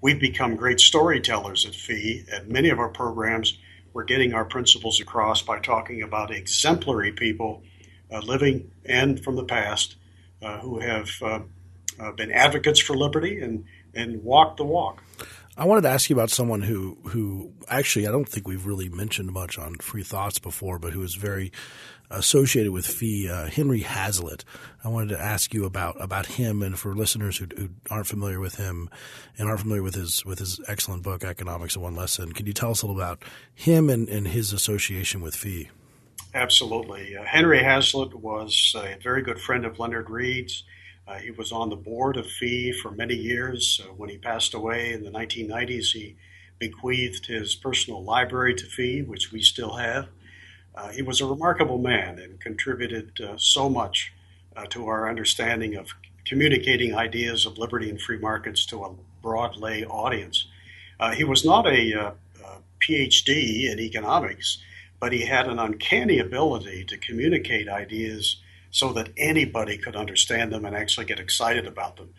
we've become great storytellers at Fee. At many of our programs, we're getting our principles across by talking about exemplary people living and from the past who have been advocates for liberty and walked the walk. I wanted to ask you about someone who actually I don't think we've really mentioned much on Free Thoughts before, but who is very associated with Fee, Henry Hazlitt. I wanted to ask you about him, and for listeners who aren't familiar with him and aren't familiar with his excellent book, Economics in One Lesson, can you tell us a little about him and his association with Fee? Absolutely. Henry Hazlitt was a very good friend of Leonard Read's. He was on the board of Fee for many years. When he passed away in the 1990s, he bequeathed his personal library to Fee, which we still have. He was a remarkable man and contributed so much to our understanding of communicating ideas of liberty and free markets to a broad lay audience. He was not a PhD in economics, but he had an uncanny ability to communicate ideas so that anybody could understand them and actually get excited about them.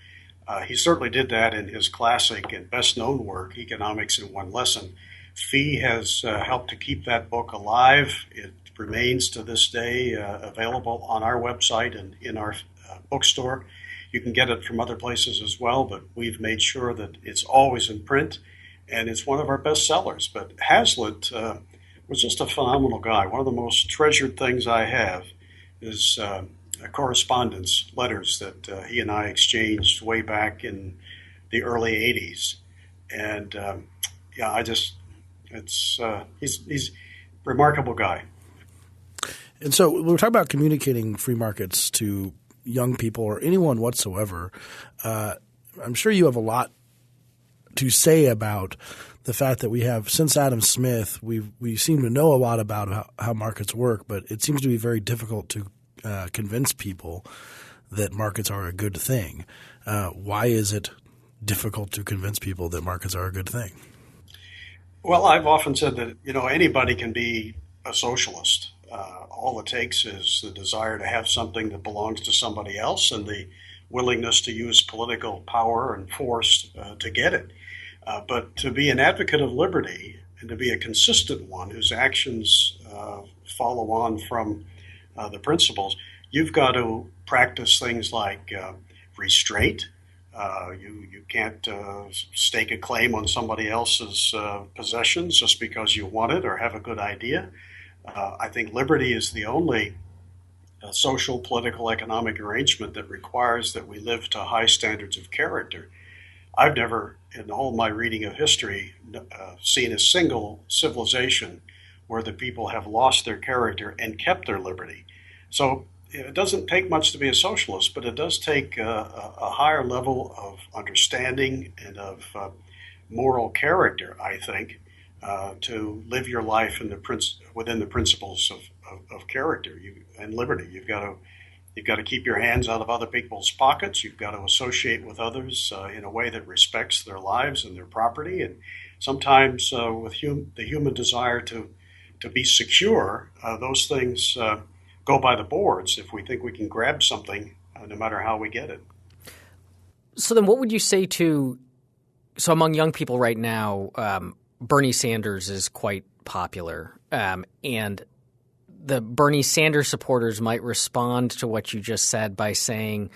He certainly did that in his classic and best-known work, Economics in One Lesson. Fee has helped to keep that book alive. It remains to this day available on our website and in our bookstore. You can get it from other places as well, but we've made sure that it's always in print, and it's one of our best sellers. But Hazlitt was just a phenomenal guy. One of the most treasured things I have is correspondence, letters that he and I exchanged way back in the early 80s. And he's a remarkable guy. And so when we're talking about communicating free markets to young people or anyone whatsoever, I'm sure you have a lot to say about the fact that we have, since Adam Smith, we seem to know a lot about how markets work, but it seems to be very difficult to convince people that markets are a good thing. Why is it difficult to convince people that markets are a good thing? Well, I've often said that anybody can be a socialist. All it takes is the desire to have something that belongs to somebody else and the willingness to use political power and force to get it. But to be an advocate of liberty and to be a consistent one whose actions follow on from the principles, you've got to practice things like restraint. You can't stake a claim on somebody else's possessions just because you want it or have a good idea. I think liberty is the only social, political, economic arrangement that requires that we live to high standards of character. I've never, in all my reading of history, seen a single civilization where the people have lost their character and kept their liberty. So it doesn't take much to be a socialist, but it does take a higher level of understanding and of moral character, I think, to live your life within the principles of character and liberty. You've got to keep your hands out of other people's pockets. You've got to associate with others in a way that respects their lives and their property. And sometimes with the human desire to be secure, those things go by the boards if we think we can grab something no matter how we get it. So then what would you say so among young people right now, Bernie Sanders is quite popular, and the Bernie Sanders supporters might respond to what you just said by saying,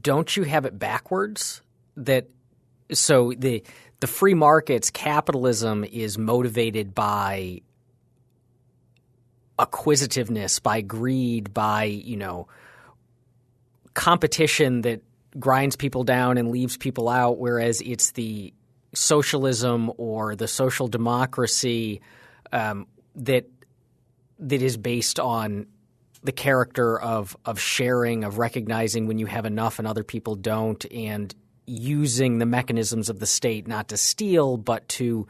don't you have it backwards? So the free markets, capitalism is motivated by acquisitiveness, by greed, by, competition that grinds people down and leaves people out, whereas it's the socialism or the social democracy that is based on the character of sharing, of recognizing when you have enough and other people don't, and using the mechanisms of the state not to steal but to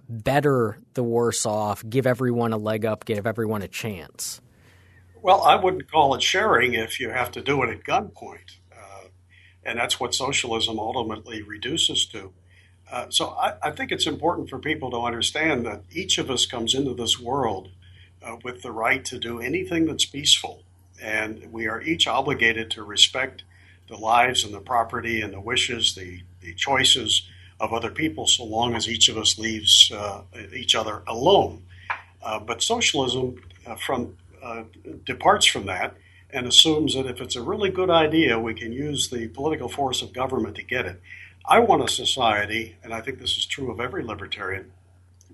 better the worse off, give everyone a leg up, give everyone a chance. Well, I wouldn't call it sharing if you have to do it at gunpoint. And that's what socialism ultimately reduces to. So I think it's important for people to understand that each of us comes into this world with the right to do anything that's peaceful. And we are each obligated to respect the lives and the property and the wishes, the the choices of other people, so long as each of us leaves each other alone. But socialism departs from that and assumes that if it's a really good idea, we can use the political force of government to get it. I want a society, and I think this is true of every libertarian,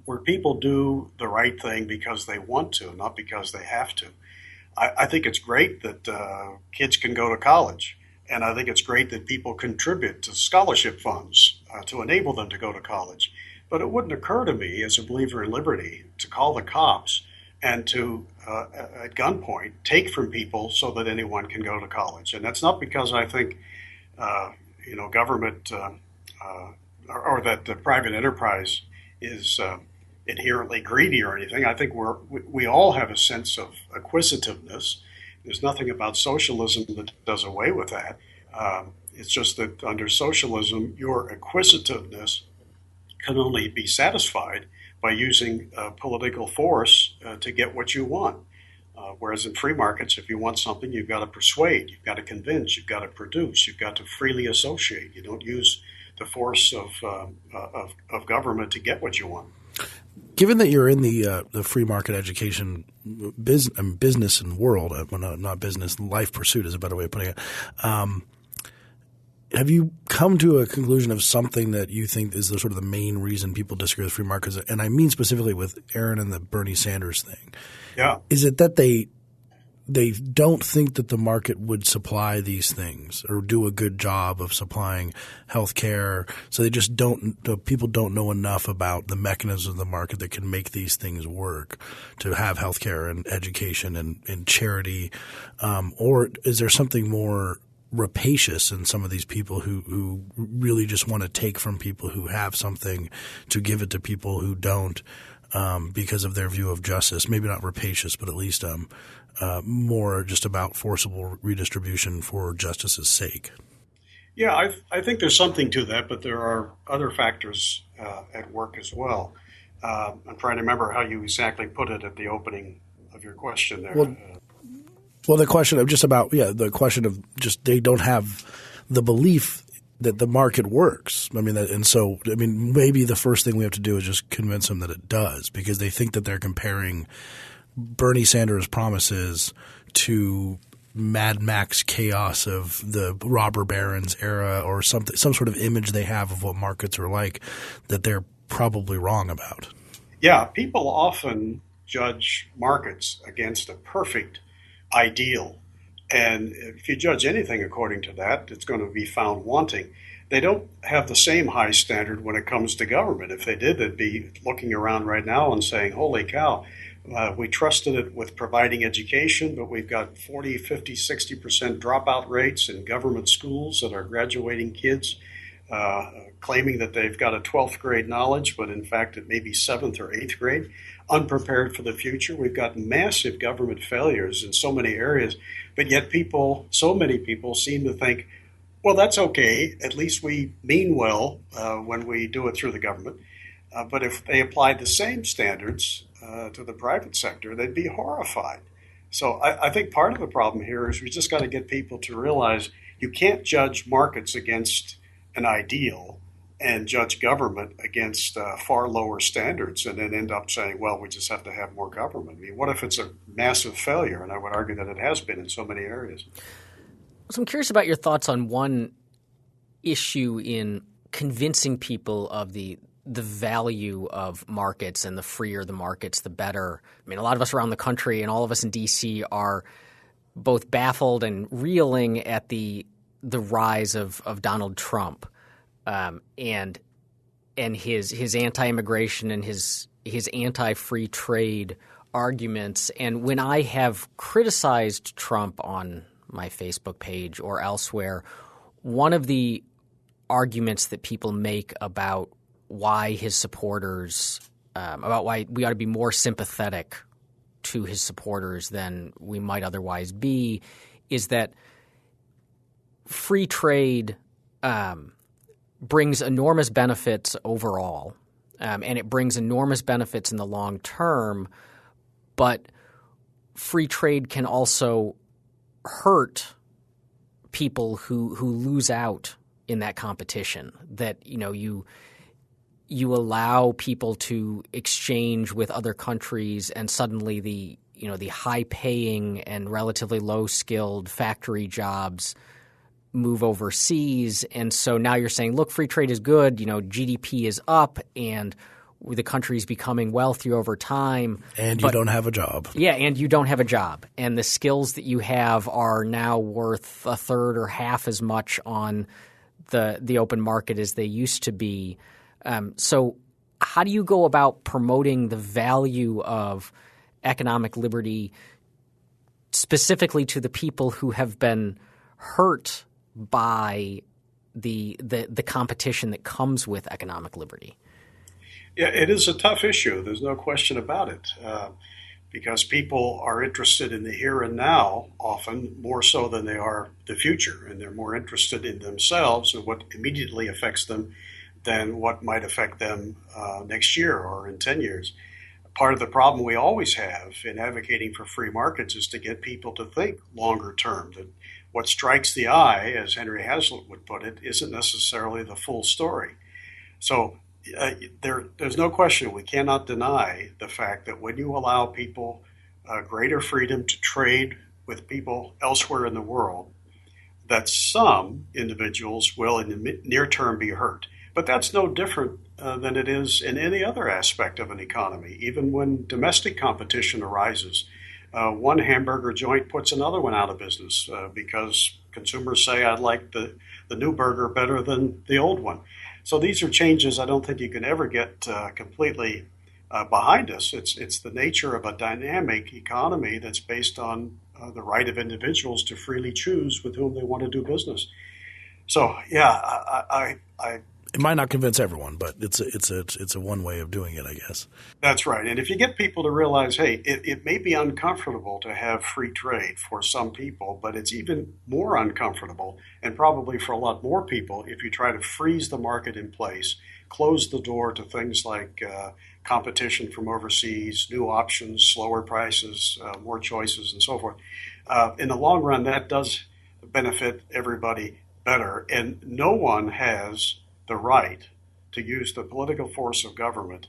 where people do the right thing because they want to, not because they have to. I think it's great that kids can go to college, and I think it's great that people contribute to scholarship funds to enable them to go to college. But it wouldn't occur to me, as a believer in liberty, to call the cops and to, at gunpoint, take from people so that anyone can go to college. And that's not because I think, government or that the private enterprise is inherently greedy or anything. I think we all have a sense of acquisitiveness. There's nothing about socialism that does away with that. It's just that under socialism, your acquisitiveness can only be satisfied by using political force to get what you want. Whereas in free markets, if you want something, you've got to persuade, you've got to convince, you've got to produce, you've got to freely associate. You don't use the force of government to get what you want. Given that you're in the free market education business and world, not business, life pursuit is a better way of putting it. Have you come to a conclusion of something that you think is the sort of the main reason people disagree with free markets? And I mean specifically with Aaron and the Bernie Sanders thing. Yeah. Is it that they don't think that the market would supply these things or do a good job of supplying health care? So they just people don't know enough about the mechanisms of the market that can make these things work to have health care and education and charity? Or is there something more rapacious in some of these people who really just want to take from people who have something to give it to people who don't because of their view of justice? Maybe not rapacious, but at least more just about forcible redistribution for justice's sake. Yeah, I think there's something to that, but there are other factors at work as well. I'm trying to remember how you exactly put it at the opening of your question there. Well, the question of just they don't have the belief that the market works. Maybe the first thing we have to do is just convince them that it does, because they think that they're comparing Bernie Sanders' promises to Mad Max chaos of the robber barons era or some sort of image they have of what markets are like that they're probably wrong about. Yeah, people often judge markets against a perfect ideal. And if you judge anything according to that, it's going to be found wanting. They don't have the same high standard when it comes to government. If they did, they'd be looking around right now and saying, holy cow, we trusted it with providing education, but we've got 40, 50, 60% dropout rates in government schools that are graduating kids claiming that they've got a 12th grade knowledge, but in fact it may be 7th or 8th grade, unprepared for the future. We've got massive government failures in so many areas, but yet so many people seem to think, well, that's okay. At least we mean well when we do it through the government. But if they applied the same standards to the private sector, they'd be horrified. So I think part of the problem here is we just got to get people to realize you can't judge markets against an ideal and judge government against far lower standards and then end up saying, well, we just have to have more government. I mean, what if it's a massive failure? And I would argue that it has been in so many areas. So I'm curious about your thoughts on one issue in convincing people of the value of markets, and the freer the markets, the better. I mean, a lot of us around the country and all of us in D.C. are both baffled and reeling at the rise of Donald Trump and his anti-immigration and his anti-free trade arguments. And when I have criticized Trump on my Facebook page or elsewhere, one of the arguments that people make about why his supporters about why we ought to be more sympathetic to his supporters than we might otherwise be is that free trade brings enormous benefits overall, and it brings enormous benefits in the long term, but free trade can also hurt people who lose out in that competition. That you allow people to exchange with other countries, and suddenly the high-paying and relatively low-skilled factory jobs move overseas. And so now you're saying, look, free trade is good. GDP is up, and the country's becoming wealthier over time. And you don't have a job. Yeah, and you don't have a job. And the skills that you have are now worth a third or half as much on the open market as they used to be. So how do you go about promoting the value of economic liberty specifically to the people who have been hurt by the competition that comes with economic liberty? Yeah, it is a tough issue. There's no question about it. Because people are interested in the here and now, often more so than they are the future. And they're more interested in themselves and what immediately affects them than what might affect them next year or in 10 years. Part of the problem we always have in advocating for free markets is to get people to think longer term, that what strikes the eye, as Henry Hazlitt would put it, isn't necessarily the full story. So there's no question, we cannot deny the fact that when you allow people greater freedom to trade with people elsewhere in the world, that some individuals will in the near term be hurt. But that's no different than it is in any other aspect of an economy. Even when domestic competition arises, one hamburger joint puts another one out of business because consumers say, I'd like the new burger better than the old one. So these are changes I don't think you can ever get completely behind us. It's the nature of a dynamic economy that's based on the right of individuals to freely choose with whom they want to do business. So, yeah, I it might not convince everyone, but it's a one way of doing it, I guess. That's right. And if you get people to realize, hey, it may be uncomfortable to have free trade for some people, but it's even more uncomfortable, and probably for a lot more people, if you try to freeze the market in place, close the door to things like competition from overseas, new options, slower prices, more choices, and so forth. In the long run, that does benefit everybody better. And no one has the right to use the political force of government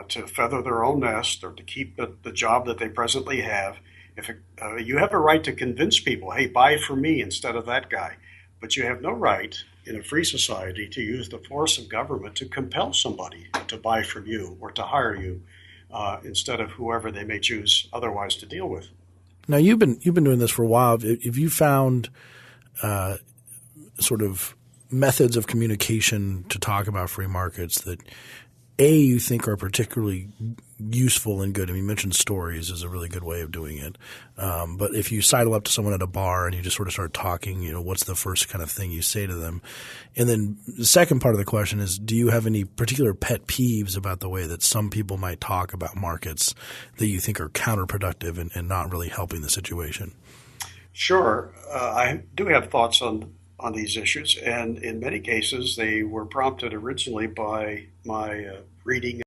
to feather their own nest or to keep the job that they presently have. If you have a right to convince people, hey, buy from me instead of that guy, but you have no right in a free society to use the force of government to compel somebody to buy from you or to hire you instead of whoever they may choose otherwise to deal with. Now you've been doing this for a while. Have you found sort of methods of communication to talk about free markets that you think are particularly useful and good? I mean, you mentioned stories is a really good way of doing it. But if you sidle up to someone at a bar and you just sort of start talking, what's the first kind of thing you say to them? And then the second part of the question is, do you have any particular pet peeves about the way that some people might talk about markets that you think are counterproductive and not really helping the situation? Sure. I do have thoughts on these issues, and in many cases they were prompted originally by my reading